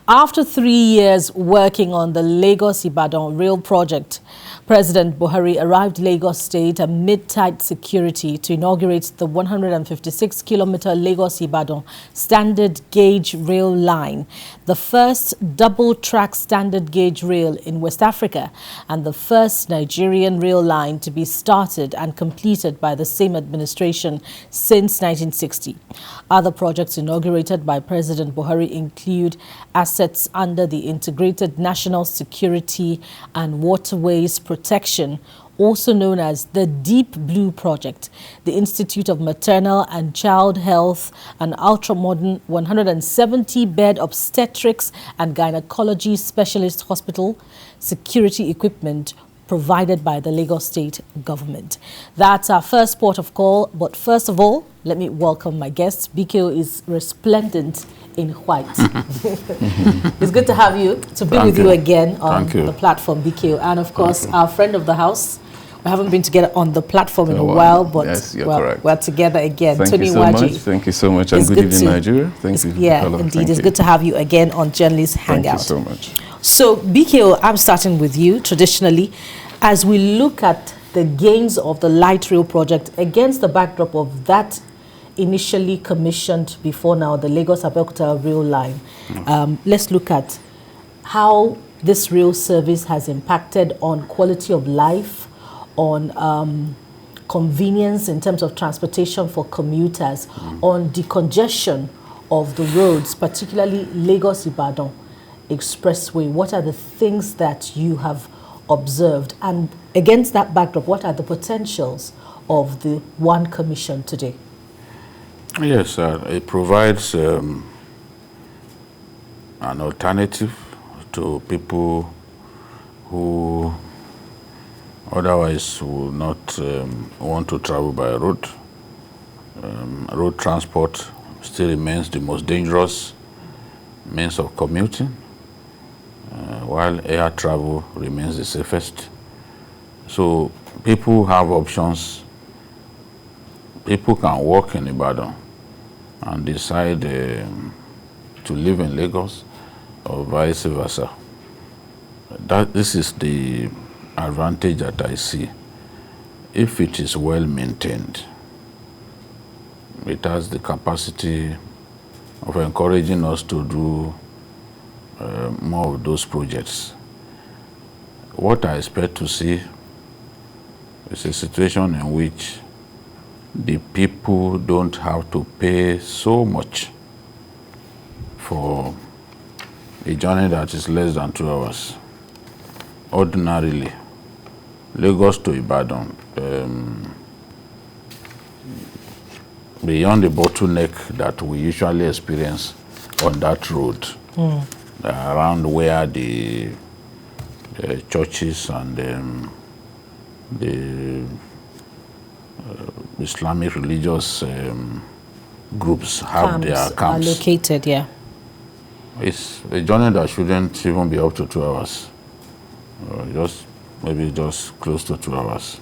After 3 years working on the Lagos-Ibadan rail project, President Buhari arrived Lagos State amid tight security to inaugurate the 156-kilometer Lagos-Ibadan standard gauge rail line, the first double-track standard gauge rail in West Africa and the first Nigerian rail line to be started and completed by the same administration since 1960. Other projects inaugurated by President Buhari include assets under the Integrated National Security and Waterways Protection, also known as the Deep Blue Project, the Institute of Maternal and Child Health, an ultra-modern 170-bed obstetrics and gynecology specialist hospital, security equipment provided by the Lagos State government. That's our first port of call, but first of all, let me welcome my guest. BKO is resplendent in white. It's good to have you, to be with you again on the platform, BKO. And of course, our friend of the house. We haven't been together on the platform in a while, but yes, we're together again. Thank you so much. Thank you so much. And good evening, Nigeria. Thank you. Yeah, indeed. It's good to have you again on Journalist Hangout. Thank you so much. So, BKO, I'm starting with you traditionally. As we look at the gains of the light rail project against the backdrop of that initially commissioned before now, the Lagos-Abeokuta rail line, let's look at how this rail service has impacted on quality of life, on convenience in terms of transportation for commuters, on decongestion of the roads, particularly Lagos-Ibadan Expressway. What are the things that you have observed? And against that backdrop, what are the potentials of the one commission today? Yes, it provides an alternative to people who otherwise will not want to travel by road. Road transport still remains the most dangerous means of commuting, while air travel remains the safest. So people have options. People can walk in Ibadan and decide to live in Lagos or vice versa. This is the advantage that I see. If it is well maintained, it has the capacity of encouraging us to do more of those projects. What I expect to see is a situation in which the people don't have to pay so much for a journey that is less than 2 hours. Ordinarily, Lagos to Ibadan, beyond the bottleneck that we usually experience on that road, around where the churches and the Islamic religious groups have their camps. Are located, yeah. It's a journey that shouldn't even be up to 2 hours. Maybe just close to 2 hours.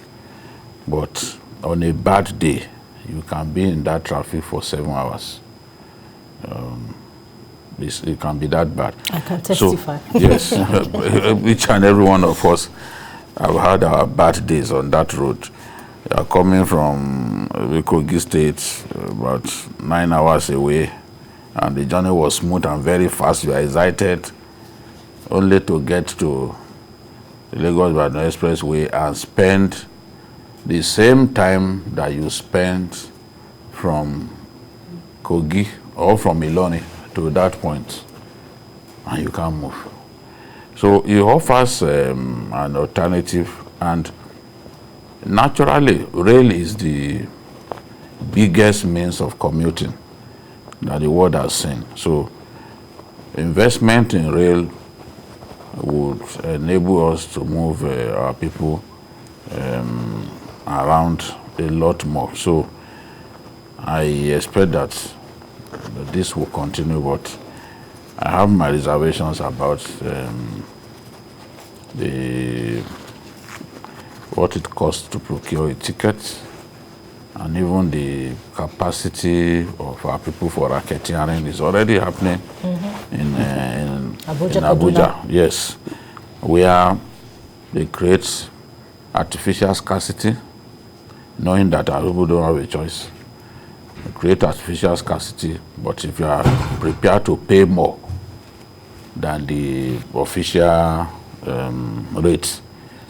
But on a bad day, you can be in that traffic for 7 hours. It can be that bad. I can testify. So, yes, each and every one of us have had our bad days on that road. You are coming from Kogi State, about 9 hours away, and the journey was smooth and very fast. You are excited, only to get to the Lagos-Ibadan Expressway and spend the same time that you spent from Kogi or from Iloni to that point, and you can't move. So it offers an alternative, and naturally, rail is the biggest means of commuting that the world has seen. So investment in rail would enable us to move our people around a lot more. So I expect that this will continue, but I have my reservations about what it costs to procure a ticket, and even the capacity of our people for racketeering is already happening in Abuja, yes, where they create artificial scarcity, knowing that our people don't have a choice. They create artificial scarcity, but if you are prepared to pay more than the official rate,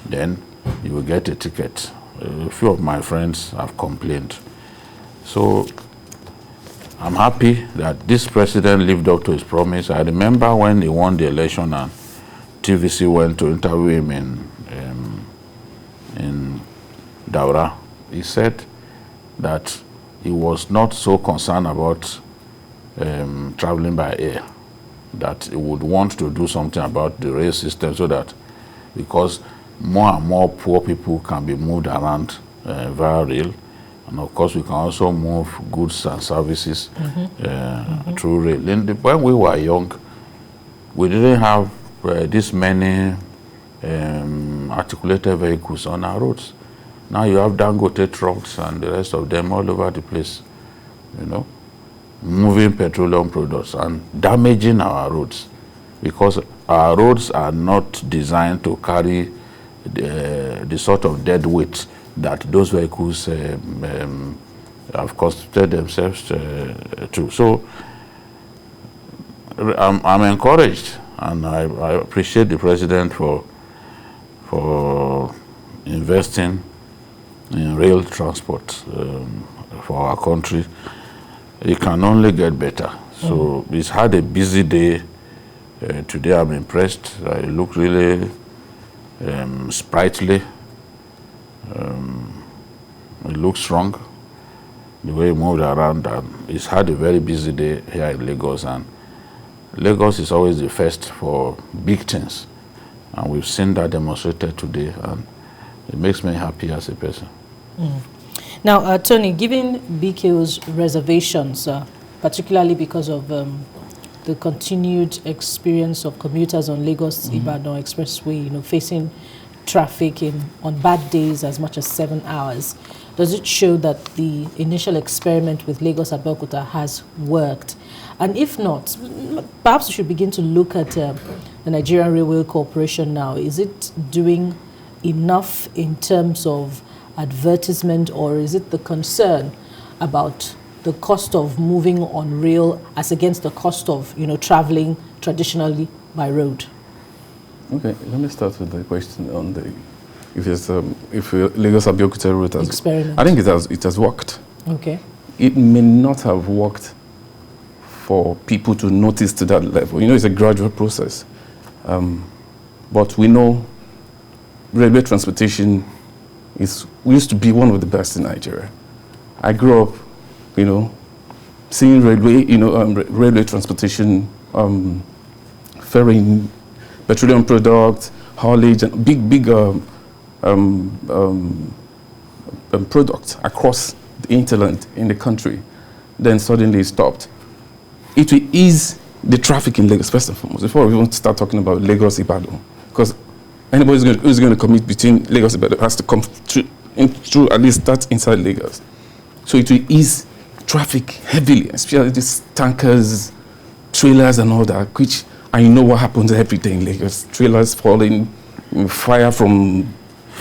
then you will get a ticket. A few of my friends have complained. So I'm happy that this president lived up to his promise. I remember when he won the election and TVC went to interview him in Daura. He said that he was not so concerned about traveling by air, that he would want to do something about the rail system so that, because more and more poor people can be moved around via rail, and of course we can also move goods and services through rail. When we were young, we didn't have this many articulated vehicles on our roads. Now you have Dangote trucks and the rest of them all over the place, you know, moving petroleum products and damaging our roads, because our roads are not designed to carry the sort of dead weight that those vehicles have constituted themselves to. So I'm encouraged, and I appreciate the president for investing in rail transport for our country. It can only get better. So he's had a busy day. Today I'm impressed. I look really sprightly. He looks strong. The way he moved around, and he's had a very busy day here in Lagos. And Lagos is always the first for big things, and we've seen that demonstrated today, and it makes me happy as a person. Now, Tony, given BKO's reservations, particularly because of the continued experience of commuters on Lagos-Ibadan Expressway, you know, facing traffic on bad days as much as 7 hours, does it show that the initial experiment with Lagos-Abeokuta has worked? And if not, perhaps we should begin to look at the Nigerian Railway Corporation now. Is it doing enough in terms of advertisement, or is it the concern about the cost of moving on rail as against the cost of, you know, traveling traditionally by road? Okay, let me start with the question on the if Lagos-Abeokuta route has experiment. I think it has worked. Okay. It may not have worked for people to notice to that level. You know, it's a gradual process, but we know railway transportation used to be one of the best in Nigeria. I grew up, you know, seeing railway, railway transportation, ferrying petroleum products, haulage, and big products across the hinterland in the country. Then suddenly it stopped. It will ease the traffic in Lagos, first and foremost, before we want to start talking about Lagos-Ibadan. Because anybody who's going to commute between Lagos-Ibadan has to come through at least that inside Lagos. So it will ease traffic heavily, especially these tankers, trailers and all that, which I know what happens every day in Lagos. Trailers falling, fire from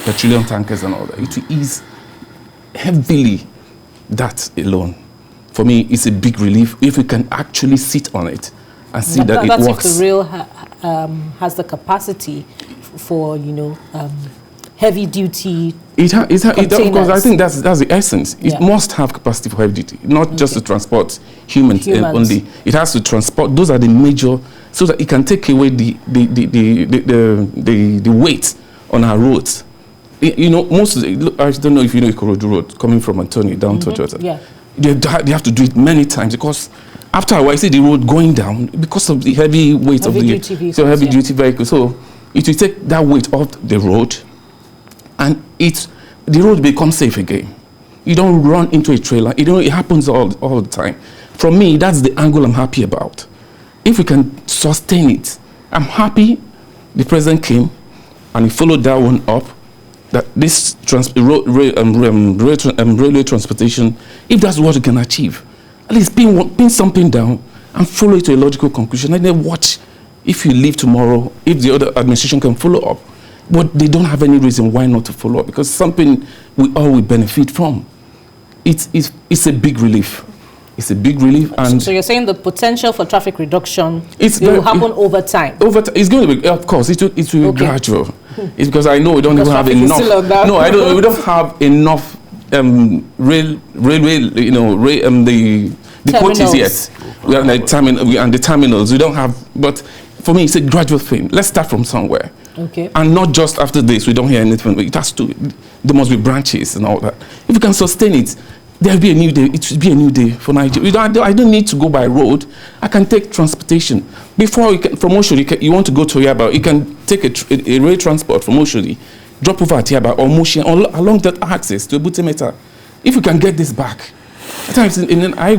petroleum tankers and all that. It will ease heavily that alone. For me, it's a big relief if we can actually sit on it and see that it works. That's if the rail has the capacity for, heavy duty. Because I think that's the essence. It must have capacity for heavy duty, not just to transport humans only. It has to transport. Those are the major, so that it can take away the weight on our roads. Most of the, I don't know if you know Ikorodu Road coming from Antonio down to Jota. Yeah. They have to do it many times because after a while, I see the road going down because of the heavy weight of the heavy duty vehicle. So it will take that weight off the road, and the road becomes safe again. You don't run into a trailer. It happens all the time. For me, that's the angle I'm happy about. If we can sustain it, I'm happy the president came and he followed that one up. That this railway transportation, if that's what we can achieve, at least pin something down and follow it to a logical conclusion, and then watch If you leave tomorrow, if the other administration can follow up, but they don't have any reason why not to follow up, because something we all will benefit from. It's a big relief. It's a big relief. And so you're saying the potential for traffic reduction will happen over time? It's going to be, of course, it will be gradual. It's because I know we don't even have enough. No, we don't have enough railway, the coaches yet. We are the terminals. We don't have, but for me, it's a gradual thing. Let's start from somewhere. Okay. And not just after this, we don't hear anything. It has to, there must be branches and all that. If we can sustain it, there'll be a new day. It should be a new day for Nigeria. I don't need to go by road. I can take transportation. Before from Oshodi, you want to go to Yaba, you can take a rail transport from Oshodi, drop over at Yaba or Moshi along that access to Butemeta. If we can get this back. At times, I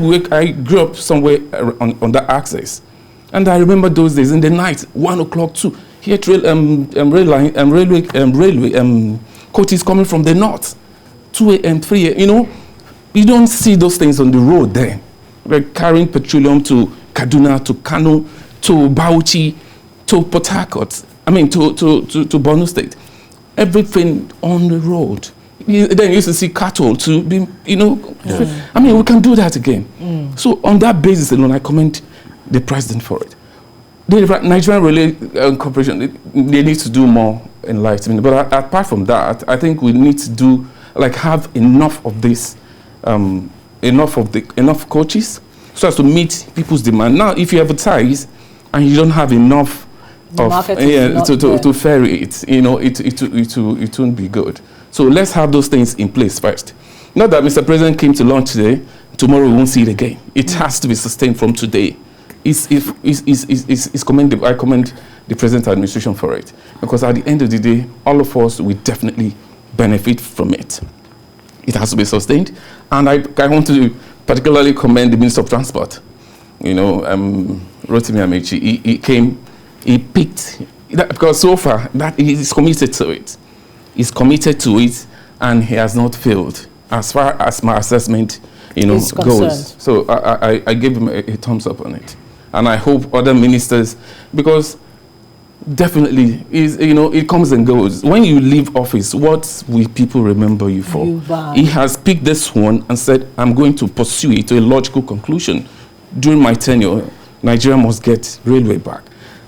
grew up somewhere on that access. And I remember those days in the night, 1 o'clock, 2. Here, railway coaches coming from the north, 2 a.m., 3 a.m. You don't see those things on the road there. We're carrying petroleum to Kaduna, to Kano, to Bauchi, to Port Harcourt, to Borno State. Everything on the road. Then you used to see cattle to be, we can do that again. So on that basis alone, I commend the president for it. The Nigerian Railway Corporation, they need to do more enlightenment. But apart from that, I think we need to have enough of this, enough coaches, so as to meet people's demand. Now, if you advertise and you don't have enough to ferry it, it won't be good. So let's have those things in place first. Not that Mr. President came to launch today, tomorrow we won't see it again. It has to be sustained from today. It's commendable. I commend the present administration for it, because at the end of the day, all of us will definitely benefit from it. It has to be sustained, and I want to particularly commend the Minister of Transport. Rotimi Amechi. He picked that, because so far that he is committed to it. He's committed to it, and he has not failed as far as my assessment, goes. So I give him a thumbs up on it. And I hope other ministers, because definitely, it comes and goes. When you leave office, what will people remember you for? He has picked this one and said, I'm going to pursue it to a logical conclusion. During my tenure, Nigeria must get railway back.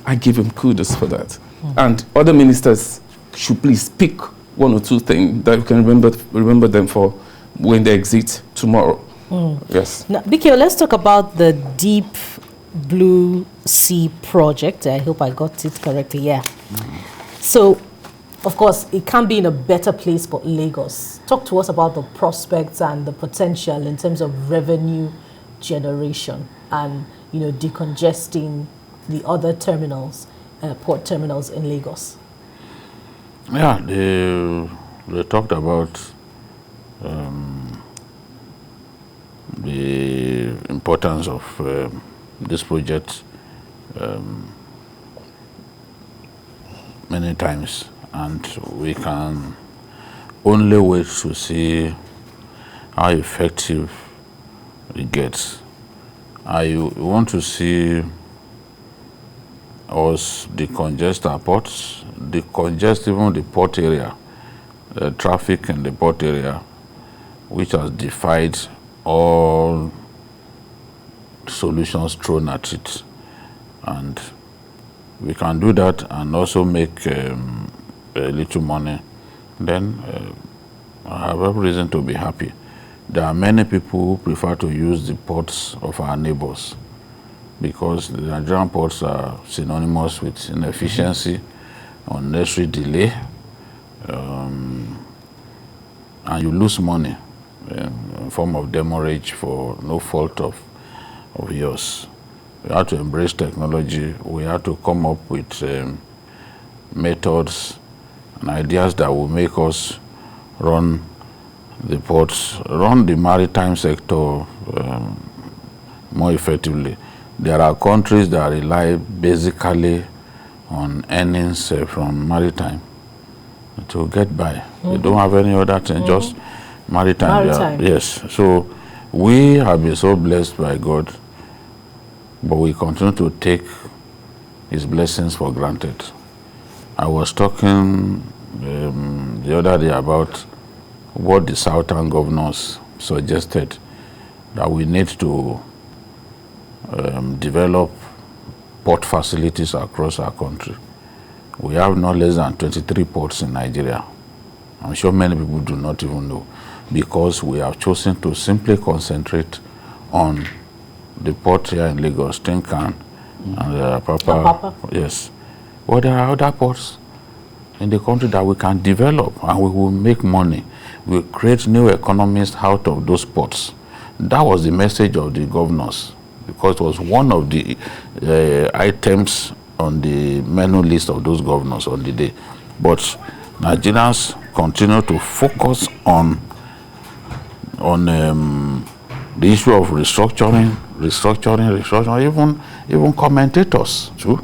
I give him kudos for that. And other ministers should please pick one or two things that you can remember them for when they exit tomorrow. Yes. Now, Bikio, let's talk about the Deep Blue Sea project. I hope I got it correctly. Yeah. So, of course, it can be in a better place for Lagos. Talk to us about the prospects and the potential in terms of revenue generation and, decongesting the other terminals, port terminals in Lagos. Yeah, they talked about the importance of this project many times, and we can only wait to see how effective it gets. I want to see us decongest our ports, decongest even the port area, the traffic in the port area, which has defied all solutions thrown at it. And we can do that and also make a little money. Then I have every reason to be happy. There are many people who prefer to use the ports of our neighbors, because the Nigerian ports are synonymous with inefficiency, unnecessary delay, and you lose money in form of demurrage for no fault of yours. We have to embrace technology. We have to come up with methods and ideas that will make us run the ports, run the maritime sector more effectively. There are countries that rely basically on earnings from maritime to get by. They don't have any other thing, just maritime. Yes. So we have been so blessed by God, but we continue to take his blessings for granted. I was talking the other day about what the southern governors suggested, that we need to develop port facilities across our country. We have no less than 23 ports in Nigeria. I'm sure many people do not even know, because we have chosen to simply concentrate on the port here in Lagos, Tinkan, and Apapa. Yes. But there are other ports in the country that we can develop, and we will make money. We will create new economies out of those ports. That was the message of the governors, because it was one of the items on the menu list of those governors on the day. But Nigerians continue to focus on the issue of restructuring, even commentators too.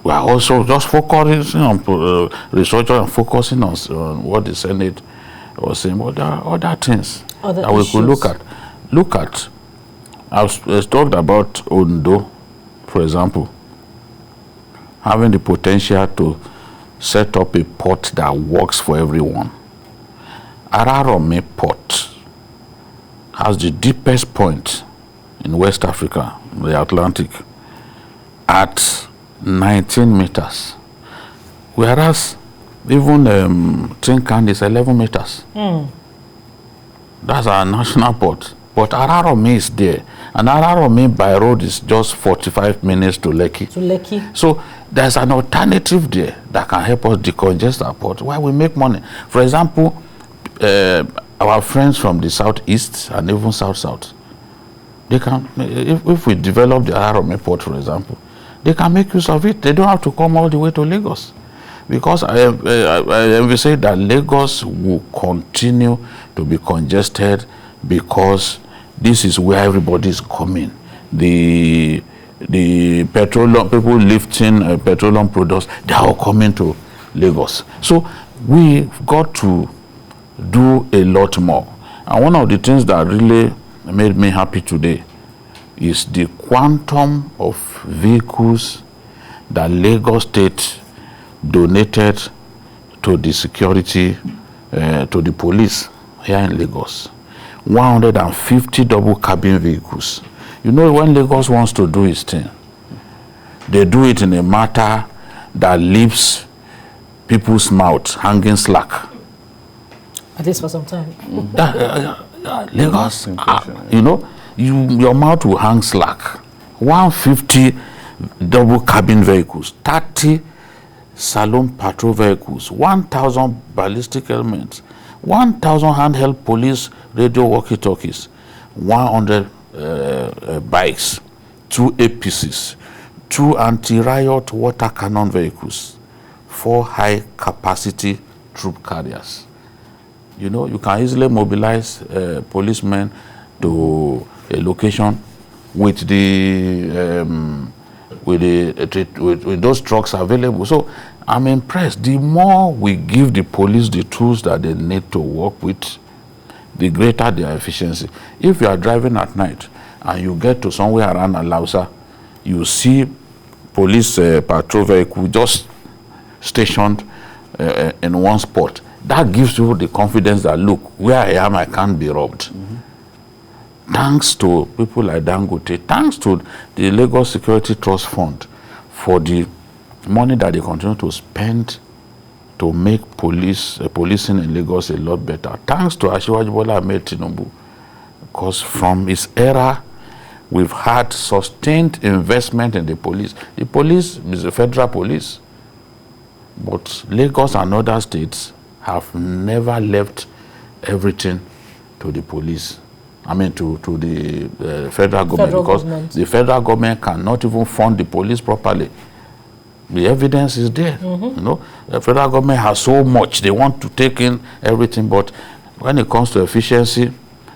We are also just focusing on restructuring and focusing on what the Senate was saying, but there are other things that we could look at. I've talked about Ondo, for example, having the potential to set up a port that works for everyone. Ararome Port has the deepest point in West Africa, the Atlantic, at 19 meters, whereas even Tinkan is 11 meters. That's our national port. But Ararome is there, and Ararome by road is just 45 minutes to Lekki. So there's an alternative there that can help us decongest our port while we make money. For example, our friends from the southeast and even south, they can, if we develop the Ararome port, for example, they can make use of it. They don't have to come all the way to Lagos, because I will say that Lagos will continue to be congested, because this is where everybody is coming. The petroleum people lifting petroleum products, they are all coming to Lagos. So we've got to do a lot more. And one of the things that really made me happy today is the quantum of vehicles that Lagos State donated to the security, to the police here in Lagos. 150 double cabin vehicles. You know, when Lagos wants to do its thing, they do it in a matter that leaves people's mouth hanging slack. At least for some time. Lagos, you know, your mouth will hang slack. 150 double cabin vehicles, 30 saloon patrol vehicles, 1,000 ballistic helmets, 1,000 handheld police radio walkie-talkies, 100 bikes, 2 APCs, 2 anti-riot water cannon vehicles, 4 high-capacity troop carriers. You know, you can easily mobilize policemen to a location with with those trucks available. So I'm impressed. The more we give the police the tools that they need to work with, the greater their efficiency. If you are driving at night and you get to somewhere around Alausa, you see police patrol vehicle just stationed in one spot. That gives you the confidence that, look, where I am, I can't be robbed. Thanks to people like Dangote, thanks to the Lagos Security Trust Fund for the money that they continue to spend to make policing in Lagos a lot better. Thanks to Asiwaju Bola Ahmed Tinubu, because from his era, we've had sustained investment in the police. The police is the federal police, but Lagos and other states have never left everything to the police. I mean, to the federal government, the federal government cannot even fund the police properly. The evidence is there. You know, the federal government has so much, they want to take in everything, but when it comes to efficiency,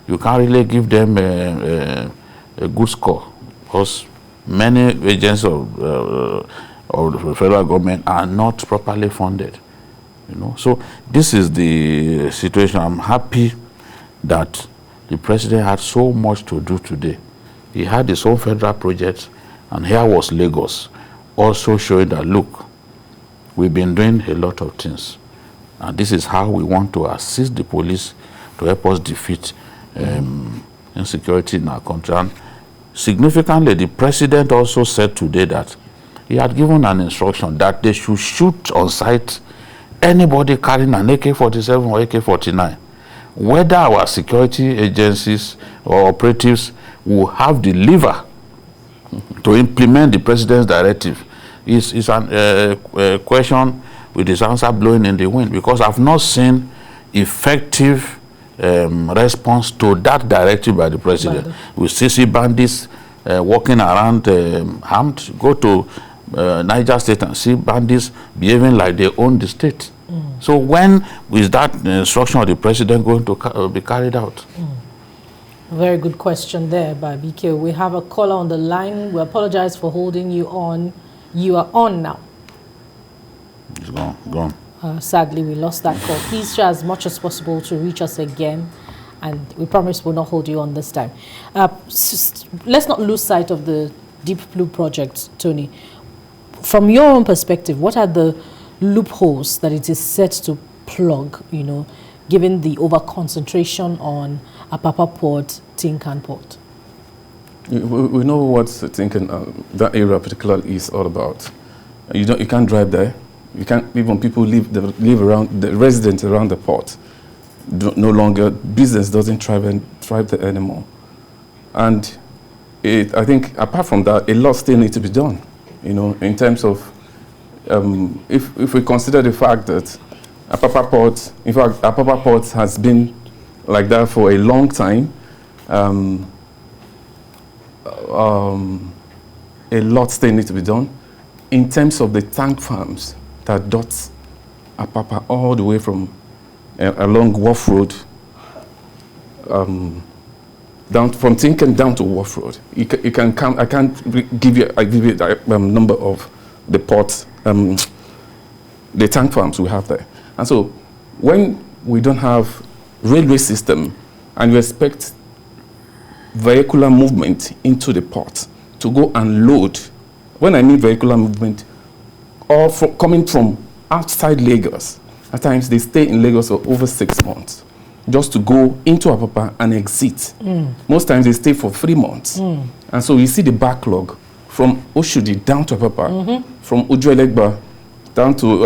you can't really give them a good score, because many agents of the federal government are not properly funded. You know, so this is the situation. I'm happy that the president had so much to do today. He had his own federal project, And here was Lagos also showing that, look, we've been doing a lot of things. And this is how we want to assist the police to help us defeat insecurity in our country. And significantly, the president also said today that he had given an instruction that they should shoot on sight anybody carrying an AK-47 or AK-49. Whether our security agencies or operatives will have the lever to implement the president's directive is a question with his answer blowing in the wind, because I've not seen effective response to that directive by the president. We see bandits walking around armed. Go to Niger State and see bandits behaving like they own the state. So when is that instruction of the president going to be carried out? Very good question there by BK. We have a caller on the line. We apologize for holding you on. You are on now. It's gone. Sadly, we lost that call. Please try as much as possible to reach us again, and we promise we'll not hold you on this time. Let's not lose sight of the Deep Blue project, Tony. From your own perspective, what are the loopholes that it is set to plug, given the over-concentration on Apapa Port, Tinkan Port? We know what Tinkan, that area particularly is all about. You can't drive there. You can't, even people live around, the residents around the port, no longer, business doesn't thrive there anymore. And I think apart from that, a lot still needs to be done, in terms of, if we consider the fact that Apapa Port, in fact, Apapa Port has been like that for a long time, a lot still needs to be done in terms of the tank farms that dots Apapa all the way from along Wharf Road, down from Tinkan down to Wharf Road. You can come. I can't give you the number of the ports, the tank farms we have there. And so, when we don't have railway system, and you expect vehicular movement into the port to go and load, when I mean vehicular movement, or coming from outside Lagos, at times they stay in Lagos for over 6 months just to go into Apapa and exit. Most times they stay for 3 months. And so you see the backlog from Oshodi down to Apapa, from Ujuelegba down to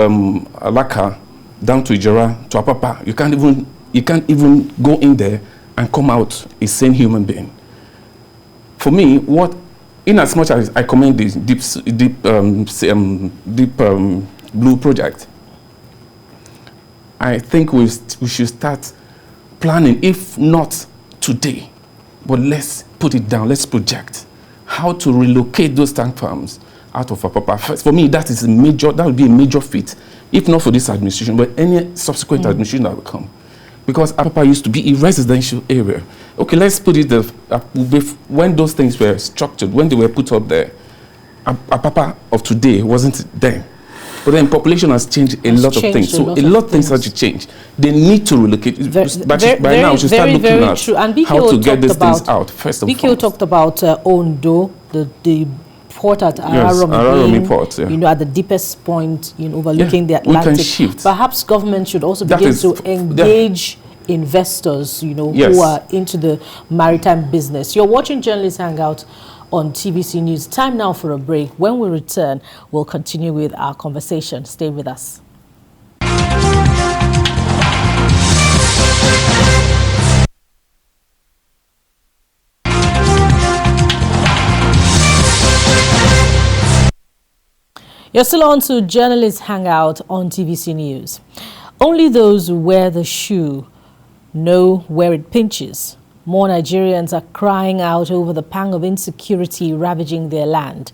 Alaka, down to Ijera, to Apapa. You can't even go in there and come out a sane human being. For me, in as much as I commend this deep Blue project, I think we should start planning, if not today, but let's put it down, let's project how to relocate those tank farms out of Apapa. For me, that would be a major feat, if not for this administration, but any subsequent administration that will come. Because Apapa used to be a residential area. Okay, let's put it when those things were structured, when they were put up there, Apapa of today wasn't there. But then population has changed a lot of things. So a lot of things have to change. They need to relocate. By now, we should start looking at how to get these things out, first of all. BKO talked about Ondo, the port at Araromi port, at the deepest point, overlooking the Atlantic. We can shift. Perhaps government should also begin to engage investors, who are into the maritime business. You're watching Journalists Hangout on TVC News. Time now for a break. When we return, we'll continue with our conversation. Stay with us. You're still on to Journalists Hangout on TVC News. Only those who wear the shoe know where it pinches. More Nigerians are crying out over the pang of insecurity ravaging their land.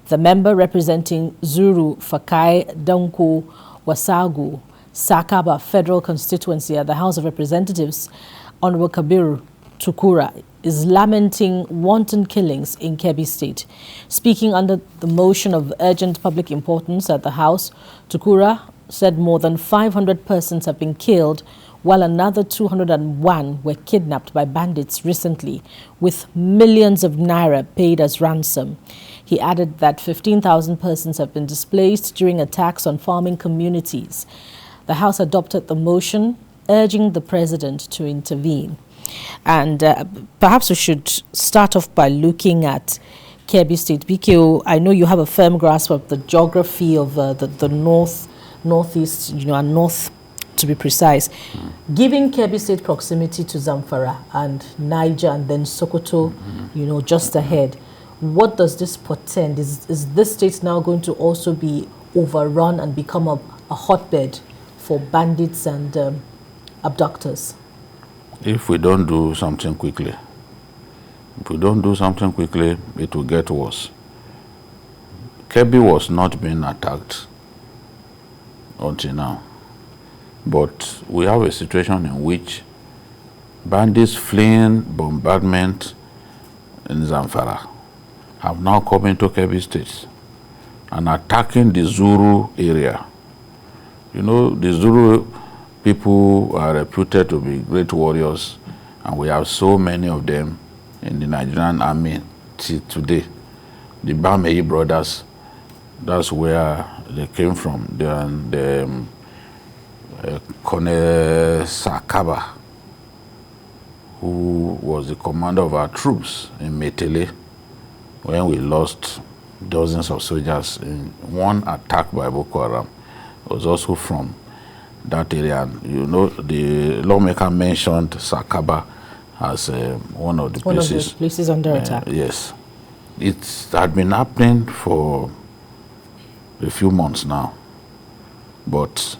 The member representing Zuru, Fakai, Danko, Wasagu, Sakaba Federal Constituency at the House of Representatives, Honorable Kabir Tukura, is lamenting wanton killings in Kebbi State. Speaking under the motion of urgent public importance at the House, Tukura said more than 500 persons have been killed, while another 201 were kidnapped by bandits recently, with millions of naira paid as ransom. He added that 15,000 persons have been displaced during attacks on farming communities. The House adopted the motion, urging the president to intervene. And perhaps we should start off by looking at Kebbi State. BKO, I know you have a firm grasp of the geography of the northeast, and north, to be precise. Given Kebbi State proximity to Zamfara and Niger and then Sokoto, just ahead, what does this portend? Is this state now going to also be overrun and become a hotbed for bandits and abductors? If we don't do something quickly, it will get worse. Kebbi was not being attacked until now. But we have a situation in which bandits fleeing bombardment in Zamfara have now come into Kebbi State and attacking the Zuru area. The Zuru people are reputed to be great warriors, and we have so many of them in the Nigerian army till today. The Bamei brothers, that's where they came from. The Colonel Sakaba, who was the commander of our troops in Metele, when we lost dozens of soldiers in one attack by Boko Haram, was also from that area. The lawmaker mentioned Sakaba as one of the places under attack. Yes. It had been happening for a few months now, but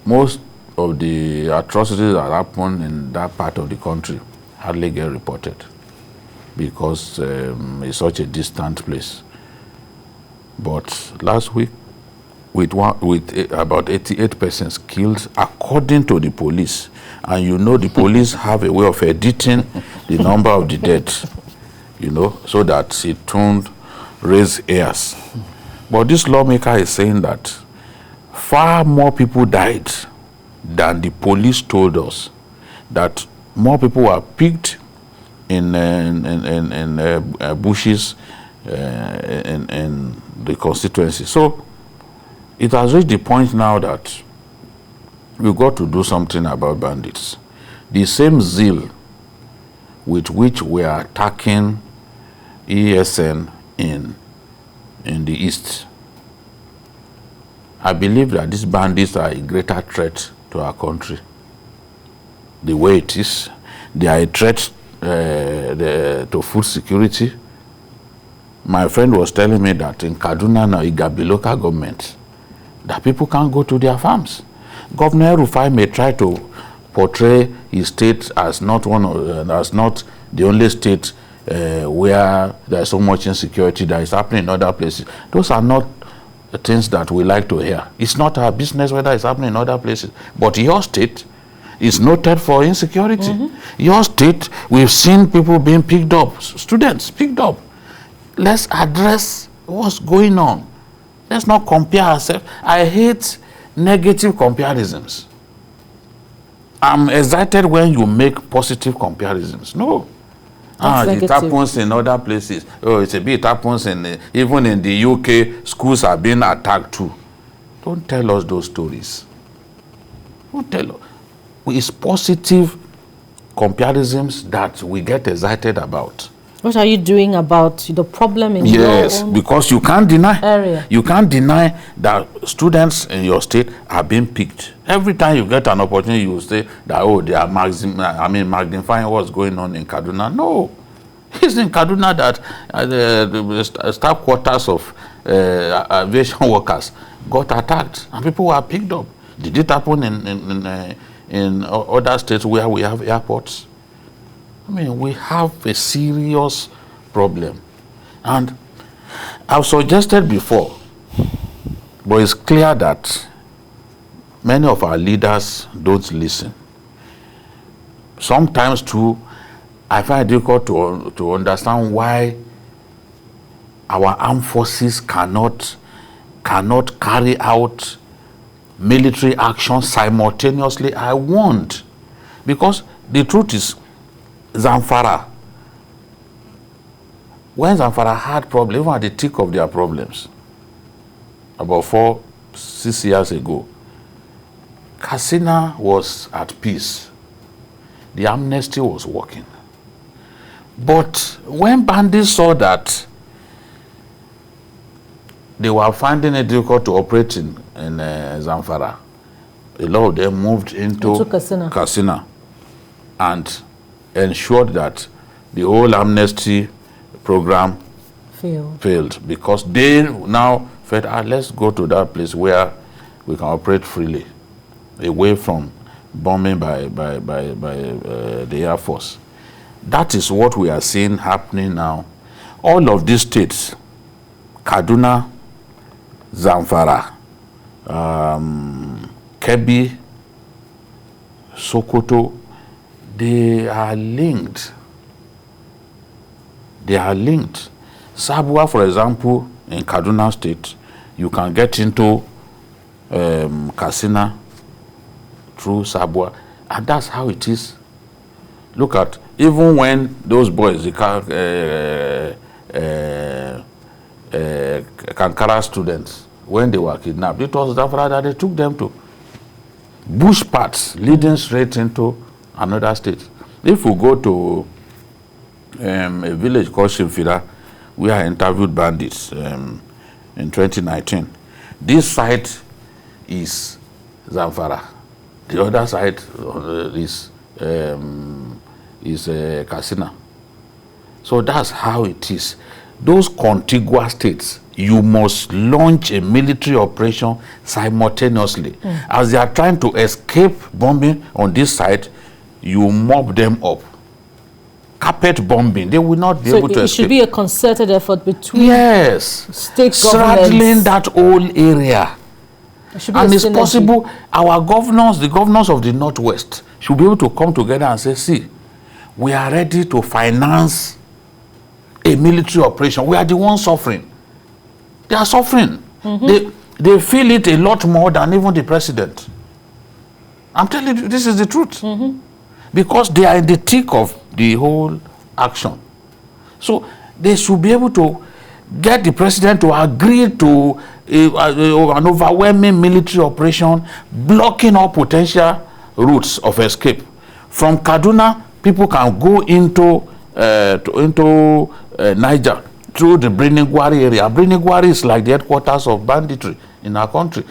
most of the atrocities that happen in that part of the country hardly get reported because it's such a distant place. But last week, with about 88 persons killed, according to the police, and the police have a way of editing the number of the dead, so that it don't raise airs. But this lawmaker is saying that far more people died than the police told us, that more people were picked in bushes in the constituency. So it has reached the point now that we've got to do something about bandits. The same zeal with which we are attacking ESN in the east, I believe that these bandits are a greater threat to our country. The way it is, they are a threat to food security. My friend was telling me that in Kaduna now, Igabi local government, that people can't go to their farms. Governor Rufai may try to portray his state as not the only state where there's so much insecurity that is happening in other places. Those are not the things that we like to hear. It's not our business whether it's happening in other places. But your state is noted for insecurity. Your state, we've seen people being picked up, students picked up. Let's address what's going on. Let's not compare ourselves. I hate negative comparisons. I'm excited when you make positive comparisons. No. It happens in other places. It happens even in the UK, schools are being attacked too. Don't tell us those stories. Don't tell us. It's positive comparisons that we get excited about. What are you doing about the problem in your own because you can't deny area? You can't deny that students in your state are being picked. Every time you get an opportunity, you say that they are magnifying what's going on in Kaduna. No, it's in Kaduna that the staff quarters of aviation workers got attacked and people were picked up. Did it happen in other states where we have airports? We have a serious problem. And I've suggested before, but it's clear that many of our leaders don't listen. Sometimes, too, I find it difficult to understand why our armed forces cannot carry out military action simultaneously. I want, because the truth is, Zamfara, when Zamfara had problems, even at the thick of their problems, about 4-6 years ago, Katsina was at peace. The amnesty was working. But when bandits saw that they were finding it difficult to operate in Zamfara, a lot of them moved into Katsina and ensured that the whole amnesty program failed, because they now felt, let's go to that place where we can operate freely, away from bombing by the Air Force. That is what we are seeing happening now. All of these states, Kaduna, Zamfara, Kebbi, Sokoto, they are linked. They are linked. Sabua, for example, in Kaduna State, you can get into Katsina through Sabua, and that's how it is. Look at, even when those boys, the Kankara students, when they were kidnapped, it was Zamfara that they took them to. Bush paths leading straight into another state. If we go to a village called Shimfira, we are interviewed bandits in 2019. This site is Zamfara. The other side is Katsina. So that's how it is. Those contiguous states, you must launch a military operation simultaneously. As they are trying to escape bombing on this side, you mop them up. Carpet bombing, they will not be able to escape. So it should be a concerted effort between state straddling that whole area. And it's possible our governors, the governors of the Northwest, should be able to come together and say, see, we are ready to finance a military operation. We are the ones suffering. They are suffering. They feel it a lot more than even the president. I'm telling you, this is the truth. Because they are in the thick of the whole action. So they should be able to get the president to agree to an overwhelming military operation, blocking all potential routes of escape. From Kaduna, people can go into Niger through the Brinigwari area. Brinigwari is like the headquarters of banditry in our country.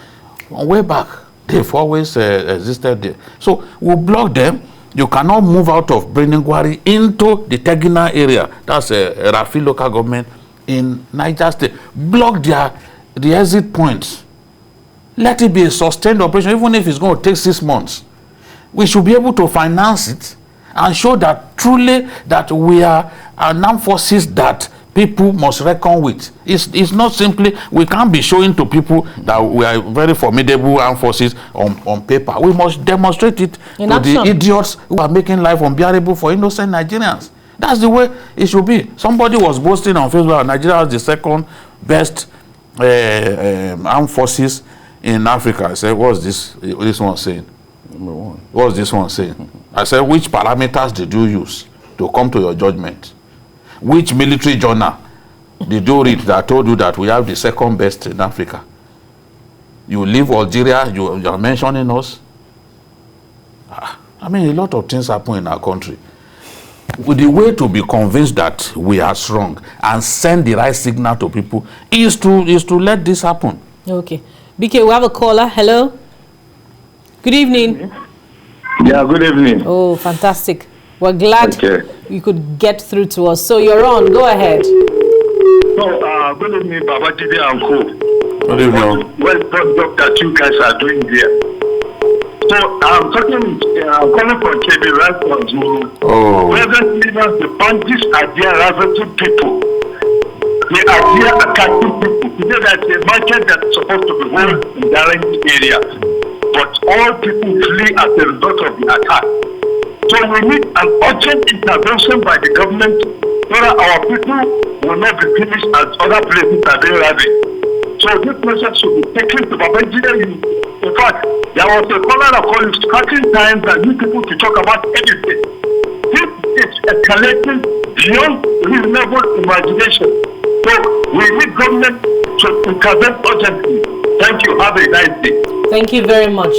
Way back, they've always existed there. So we'll block them. You cannot move out of Brinigwari into the Tegina area. That's a Rafi local government in Niger State. Block the exit points. Let it be a sustained operation, even if it's going to take 6 months. We should be able to finance it and show that truly that we are an armed forces that people must reckon with. It's not simply, we can't be showing to people that we are very formidable armed forces on paper. We must demonstrate it to the idiots who are making life unbearable for innocent Nigerians. That's the way it should be. Somebody was boasting on Facebook, Nigeria has the second best armed forces in Africa. I said, what's this one saying? Number one. What's this one saying? I said, which parameters did you use to come to your judgment? Which military journal did you read that told you that we have the second best in Africa? You leave Algeria, you are mentioning us? I mean, a lot of things happen in our country. With the way to be convinced that we are strong and send the right signal to people is to let this happen. Okay. BK, we have a caller. Hello. Good evening. Yeah, good evening. Oh, fantastic. We're glad you could get through to us. So you're on. Go ahead. So, good evening, Baba Jide and Co. Good evening. Well done job that you guys are doing there. So, I'm calling from KB Response. Present leaders, the bandits are there ravaging people. They are there attacking people. Today, that's a market that's supposed to be held in the area. But all people flee as a result of the attack. So we need an urgent intervention by the government so that our people will not be finished as other places are being ravaged. So this measure should be taken to Babangida In fact, there was a caller that called you starting times that you people to talk about everything. This is escalating beyond reasonable imagination. So we need government to intervene urgently. Thank you. Have a nice day. Thank you very much.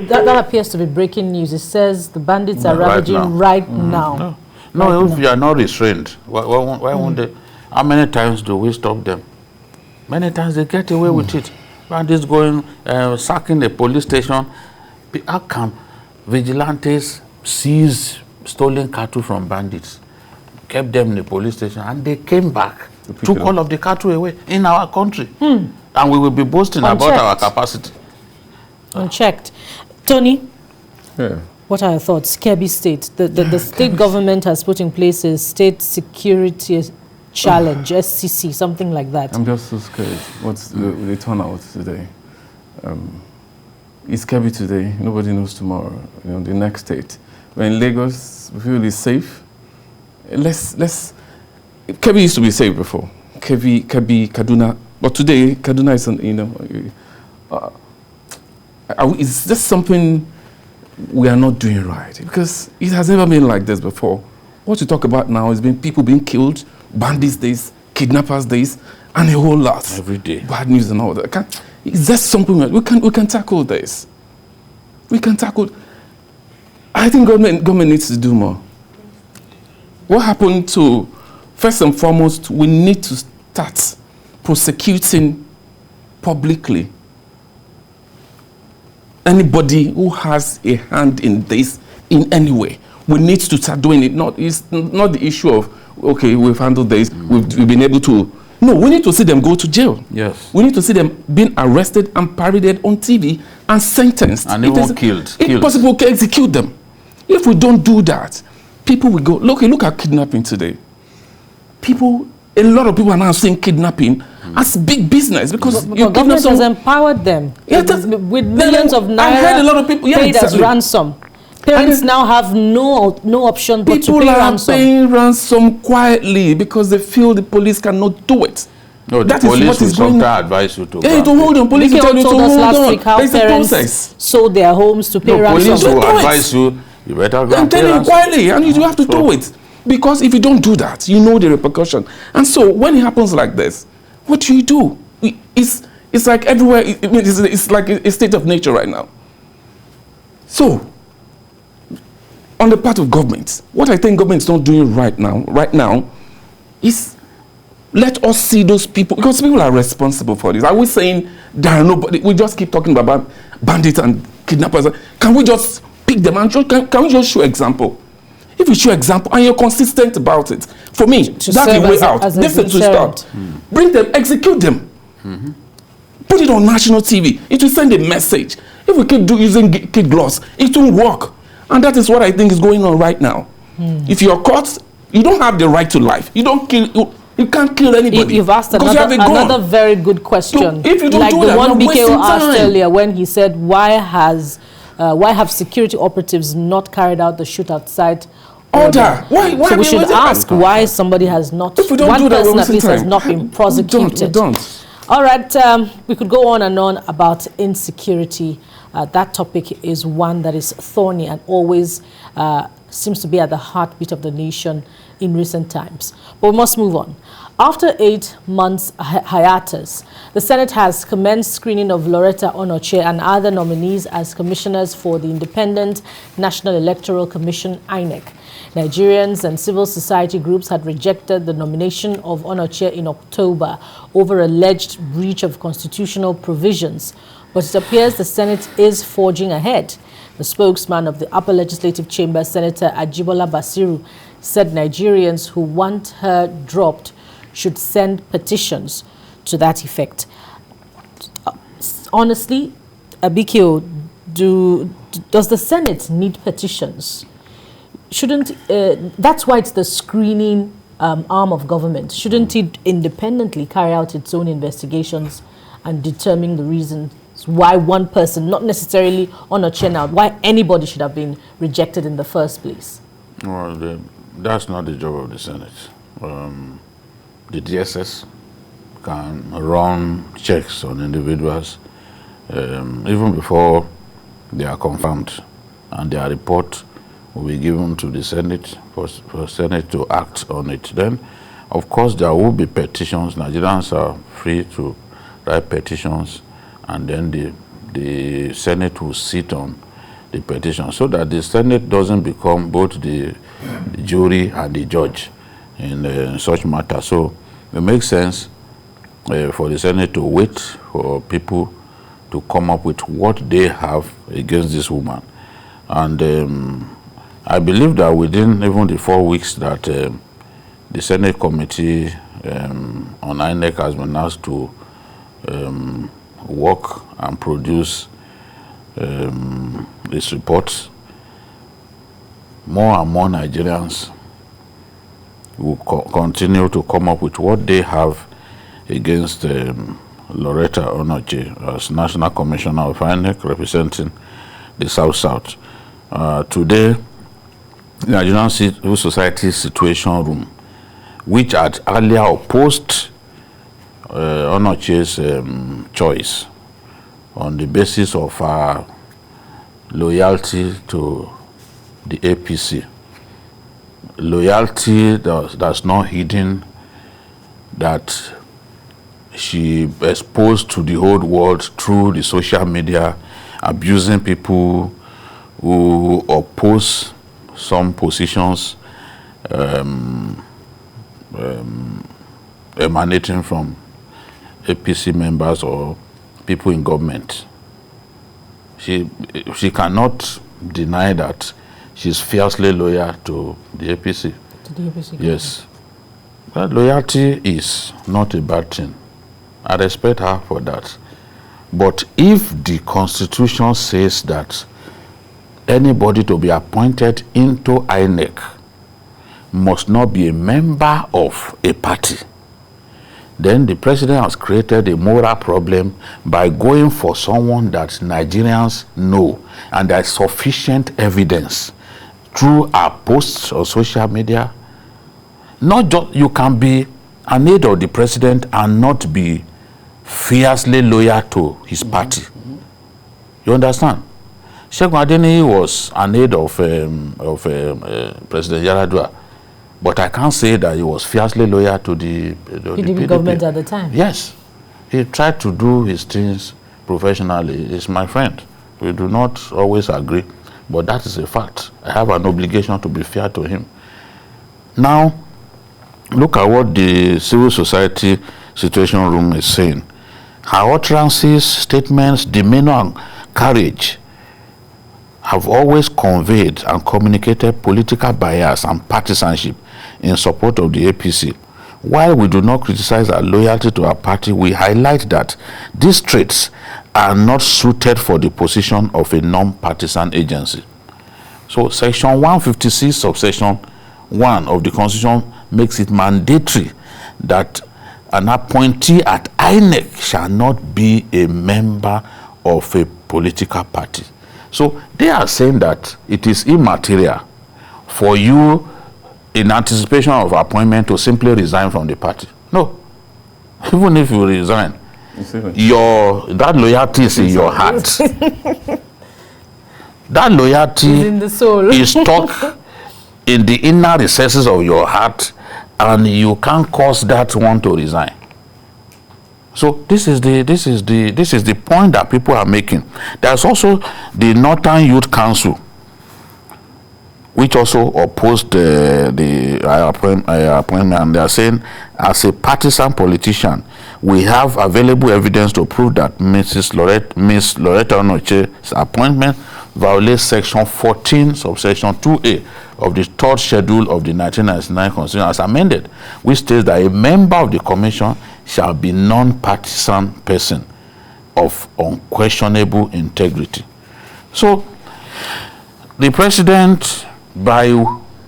That appears to be breaking news. It says the bandits are ravaging right now. No, if you are not restrained, why won't they? How many times do we stop them? Many times they get away with it. Bandits going, sacking the police station. How come vigilantes seize stolen cattle from bandits, kept them in the police station, and they came back, took all of the cattle away in our country? And we will be boasting about our capacity. Unchecked. Tony? Yeah. What are your thoughts? Kebbi State. The state government has put in place a state security challenge, SCC, something like that. I'm just so scared. What's the turnout today? It's Kebbi today. Nobody knows tomorrow. You know, the next state. When Lagos feel is safe, let's. Kebbi used to be safe before. Kebbi, Kaduna. But today, Kaduna is, it's just something we are not doing right, because it has never been like this before. What you talk about now is people being killed, bandits days, kidnappers days, and a whole lot. Every day. Bad news and all that. Is that something we can tackle this? We can tackle. I think government needs to do more. What happened to, first and foremost, we need to start prosecuting publicly anybody who has a hand in this in any way. We need to start doing it. It's not the issue of, okay, we've handled this, we've been able to. No, we need to see them go to jail. Yes. We need to see them being arrested and paraded on TV and sentenced. And even killed. If possible, execute them. If we don't do that, people will go, look at kidnapping today. A lot of people are now seeing kidnapping as big business, because the government has empowered them with millions of naira. I heard a lot of people paid as ransom. Parents now have no option but to pay ransom. People are paying ransom quietly because they feel the police cannot do it. No, the police will sometimes advise you to hold on. Police will tell you to hold on. Last week how parents sold their homes to pay ransom. Police will advise you better go and pay ransom. Quietly, and you have to do it. Because if you don't do that, you know the repercussion. And so when it happens like this, what do? It's like everywhere. It's like a state of nature right now. So, on the part of government, what I think government is not doing right now, is let us see those people, because people are responsible for this. Are we saying there are nobody? We just keep talking about bandits and kidnappers. Can we just pick them and can we just show example? If you show example and you're consistent about it, for me, that's the way out. Different to start. Bring them, execute them. Put it on national TV. It will send a message. If we keep using kid gloss, it won't work. And that is what I think is going on right now. If you're caught, you don't have the right to life. You don't kill. You can't kill anybody. You've asked another very good question. Look, if you don't like do the that, one BKO asked earlier when he said, why have security operatives not carried out the shoot outside order? Why so we should ask why somebody has not, if we don't one do that, person at least has not been prosecuted. Don't. All right, we could go on and on about insecurity. That topic is one that is thorny and always seems to be at the heartbeat of the nation in recent times. But we must move on. After 8 months hiatus, the Senate has commenced screening of Loretta Onoche and other nominees as commissioners for the Independent National Electoral Commission, INEC. Nigerians and civil society groups had rejected the nomination of Onoche in October over alleged breach of constitutional provisions. But it appears the Senate is forging ahead. The spokesman of the Upper Legislative Chamber, Senator Ajibola Basiru, said Nigerians who want her dropped should send petitions to that effect. Honestly, Abikio, does the Senate need petitions? Shouldn't that's why it's the screening arm of government. Shouldn't it independently carry out its own investigations and determine the reasons why one person, not necessarily on a chain out, why anybody should have been rejected in the first place? Well, that's not the job of the Senate. The DSS can run checks on individuals even before they are confirmed, and their report will be given to the Senate for Senate to act on it. Then, of course, there will be petitions. Nigerians are free to write petitions, and then the Senate will sit on the petition, so that the Senate doesn't become both the jury and the judge in such matters. So it makes sense for the Senate to wait for people to come up with what they have against this woman. And I believe that within even the 4 weeks that the Senate committee on INEC has been asked to work and produce this report, more and more Nigerians will continue to come up with what they have against Loretta Onoche as National Commissioner of INEC representing the South-South. Today, the Nigerian Civil Society Situation Room, which had earlier opposed Onoche's choice on the basis of her loyalty to the APC. Loyalty that's not hidden, that she exposed to the whole world through the social media, abusing people who oppose some positions emanating from APC members or people in government. She cannot deny that she's fiercely loyal to the APC. To the APC. Yes. That loyalty is not a bad thing. I respect her for that. But if the Constitution says that anybody to be appointed into INEC must not be a member of a party, then the president has created a moral problem by going for someone that Nigerians know and there's sufficient evidence through our posts on social media. Not just you can be an aide of the president and not be fiercely loyal to his party. You understand? Segun Adeniyi was an aide of President Yaradua, but I can't say that he was fiercely loyal to the PDP government at the time. Yes. He tried to do his things professionally. He's my friend. We do not always agree, but that is a fact. I have an obligation to be fair to him. Now, look at what the Civil Society Situation Room is saying. Her utterances, statements, demeanor, and courage have always conveyed and communicated political bias and partisanship in support of the APC. While we do not criticize our loyalty to our party, we highlight that these traits are not suited for the position of a non-partisan agency. So Section 156, subsection 1 of the Constitution makes it mandatory that an appointee at INEC shall not be a member of a political party. So they are saying that it is immaterial for you, in anticipation of appointment, to simply resign from the party. No. Even if you resign, that loyalty is in your heart. That loyalty is in the soul. Is stuck in the inner recesses of your heart, and you can't cause that one to resign. So this is the point that people are making. There's also the Northern Youth Council, which also opposed the appointment, and they are saying, as a partisan politician, we have available evidence to prove that Miss Loretta Onoche's appointment violates Section 14, subsection 2A of the third schedule of the 1999 Constitution as amended, which states that a member of the Commission shall be non-partisan person of unquestionable integrity. So the president, by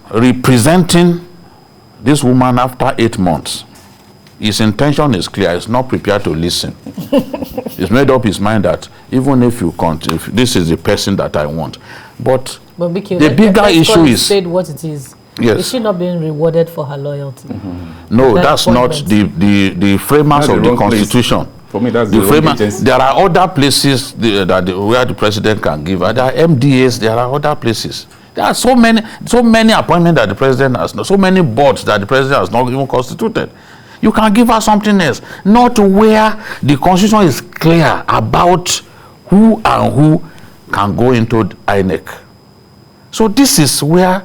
representing this woman after 8 months, his intention is clear. He's not prepared to listen. He's made up his mind that even if you can't, if this is the person that I want. But Biki, the bigger issue is said what it is. Yes. Is she not being rewarded for her loyalty? No, that's not the framers of the Constitution. For me, that's the the frame. agency. There are other places where the president can give. There are MDAs. There are other places. There are so many appointments that the president has not, so many boards that the president has not even constituted. You can give her something else, not where the constitution is clear about who and who can go into INEC. So this is where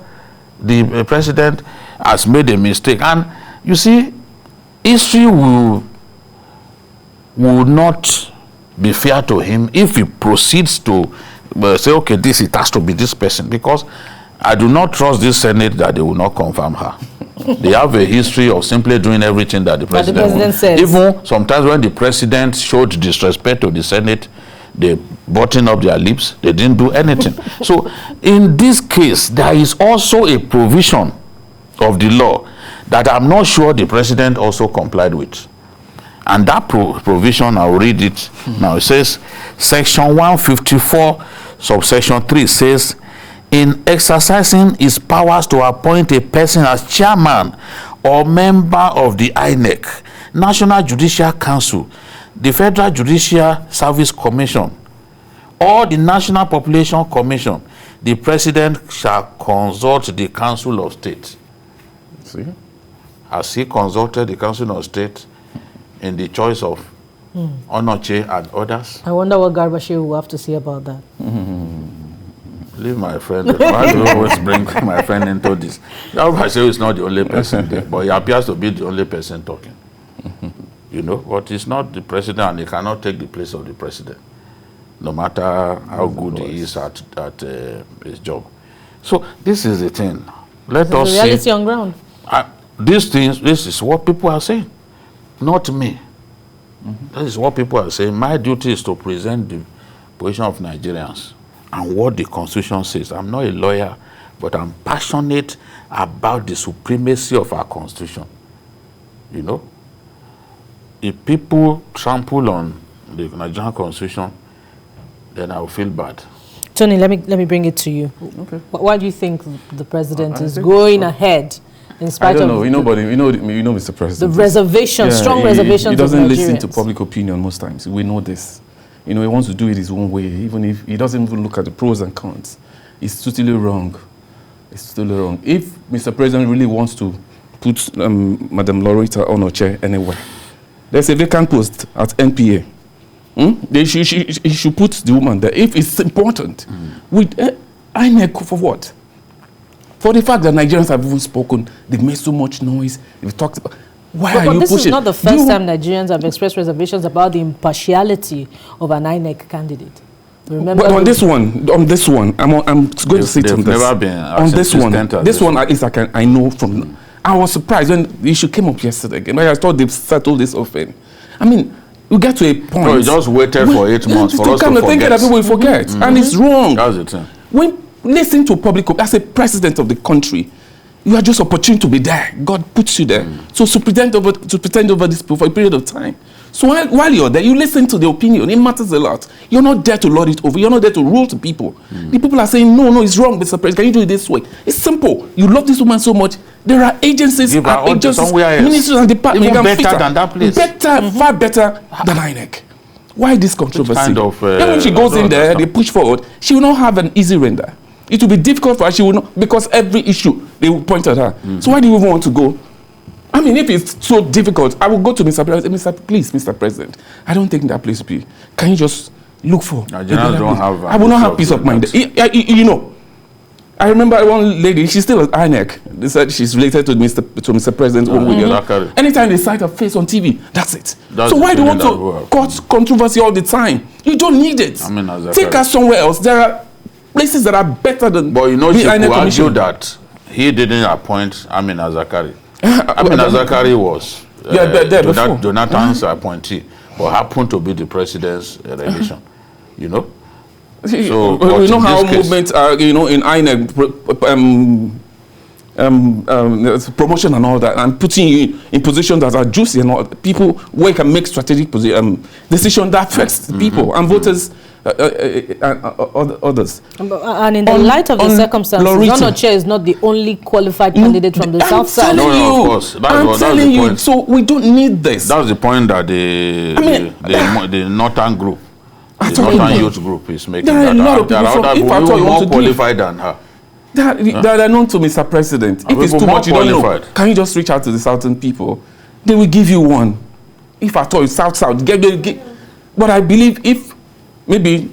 the president has made a mistake. And you see, history will not be fair to him if he proceeds to say, okay, it has to be this person, because I do not trust this Senate that they will not confirm her. They have a history of simply doing everything that the president says. Even sometimes when the president showed disrespect to the Senate, they button up their lips. They didn't do anything. So in this case, there is also a provision of the law that I'm not sure the president also complied with. And that provision, I'll read it now. It says, Section 154, subsection 3 says, in exercising his powers to appoint a person as chairman or member of the INEC, National Judicial Council, the Federal Judicial Service Commission, or the National Population Commission, the president shall consult the Council of State. See? Has he consulted the Council of State in the choice of Onoche and others? I wonder what Garbashi will have to say about that. Leave my friend. Why do you always bring my friend into this? Garbashi is not the only person there, but he appears to be the only person talking. You know, but he's not the president, and he cannot take the place of the president, no matter how good he is at his job. So this is the thing. Let us the reality see. on ground. These things, this is what people are saying, not me. That is what people are saying. My duty is to present the position of Nigerians and what the Constitution says. I'm not a lawyer, but I'm passionate about the supremacy of our Constitution. You know, if people trample on the Nigerian Constitution, then I will feel bad. Tony, let me bring it to you. Okay. Why do you think the president is going ahead in spite I don't know. of You know, Mr. President. the reservations, strong reservations He doesn't of listen to Nigerians? public opinion most times. We know this. You know, he wants to do it his own way, even if he doesn't even look at the pros and cons. It's totally wrong. It's totally wrong. If Mr. President really wants to put Madam Loretta Onoche anywhere, there's a vacant post at NPA. He should put the woman there if it's important. With INEC for what? For the fact that Nigerians have even spoken, they've made so much noise, they've talked about. Why are you pushing? This is not the first time Nigerians have expressed reservations about the impartiality of an INEC candidate. Remember, but on this one, I'm going to say to this. Never been on this one, at least I know from. I was surprised when the issue came up yesterday again. I thought they've settled this offense. I mean, we get to a point. No, we just waited for 8 months for us to forget. Think that people will forget, and it's wrong. That's the thing. When listen to public, as a president of the country, you are just opportune to be there. God puts you there. So to pretend over this for a period of time. So while you're there, you listen to the opinion. It matters a lot. You're not there to lord it over. You're not there to rule to people. The people are saying, no, it's wrong, Mr. President. Can you do it this way? It's simple. You love this woman so much. There are agencies, ministries and departments. Even better than that place. Far better than INEC. Why this controversy? Kind of, then when she goes in there, they push forward. She will not have an easy render. It will be difficult for her. She will not, because every issue they will point at her. So why do you even want to go? I mean, if it's so difficult, I will go to Mr. President. Mr. President, I don't think that place will be. Can you just look for? Nigerians don't have. I will not have peace of mind. You know, I remember one lady. She's still at INEC. They said she's related to Mr. President. Anytime they cite her face on TV, that's it. So why do you want to cause controversy all the time? You don't need it. Take her somewhere else. There are places that are better than. But you know, she could argue that he didn't appoint Amina Zakari. Amina Zakari was Jonathan's appointee, but happened to be the president's relation. You know. So we know how movements are. You know, in INEC, promotion and all that, and putting you in positions that are juicy and all. People where you can make strategic decisions that affects people and voters. others. And in the light of the circumstances, Onoche is not the only qualified candidate from the south side. No, of course. I'm telling you. So we don't need this. That's the point that the Northern group, the Northern youth group is making. There are a lot of people who are more qualified than her. They are known to Mr. President. If it's too much, you don't know. Can you just reach out to the southern people? They will give you one. If at all, South. But I believe if maybe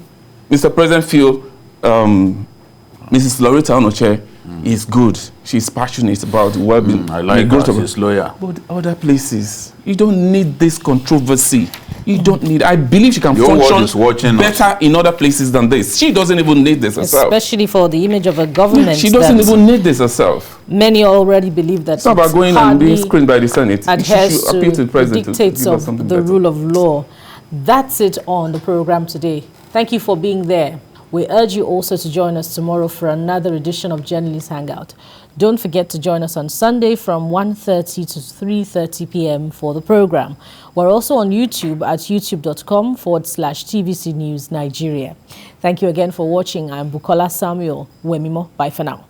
Mr. President feel Mrs. Loretta Onoche is good. She's passionate about the well-being. I like her. She's lawyer. But other places, you don't need this controversy. You don't need. I believe she can function better in other places than this. She doesn't even need this herself. Especially for the image of a government. She doesn't even need this herself. Many already believe that it's not about going and being screened by the Senate. Adheres to the dictates of the rule of law. That's it on the program today. Thank you for being there. We urge you also to join us tomorrow for another edition of Journalist Hangout. Don't forget to join us on Sunday from 1:30 to 3:30 p.m. for the program. We're also on YouTube at youtube.com/TVC News Nigeria. Thank you again for watching. I'm Bukola Samuel Wemimo. Bye for now.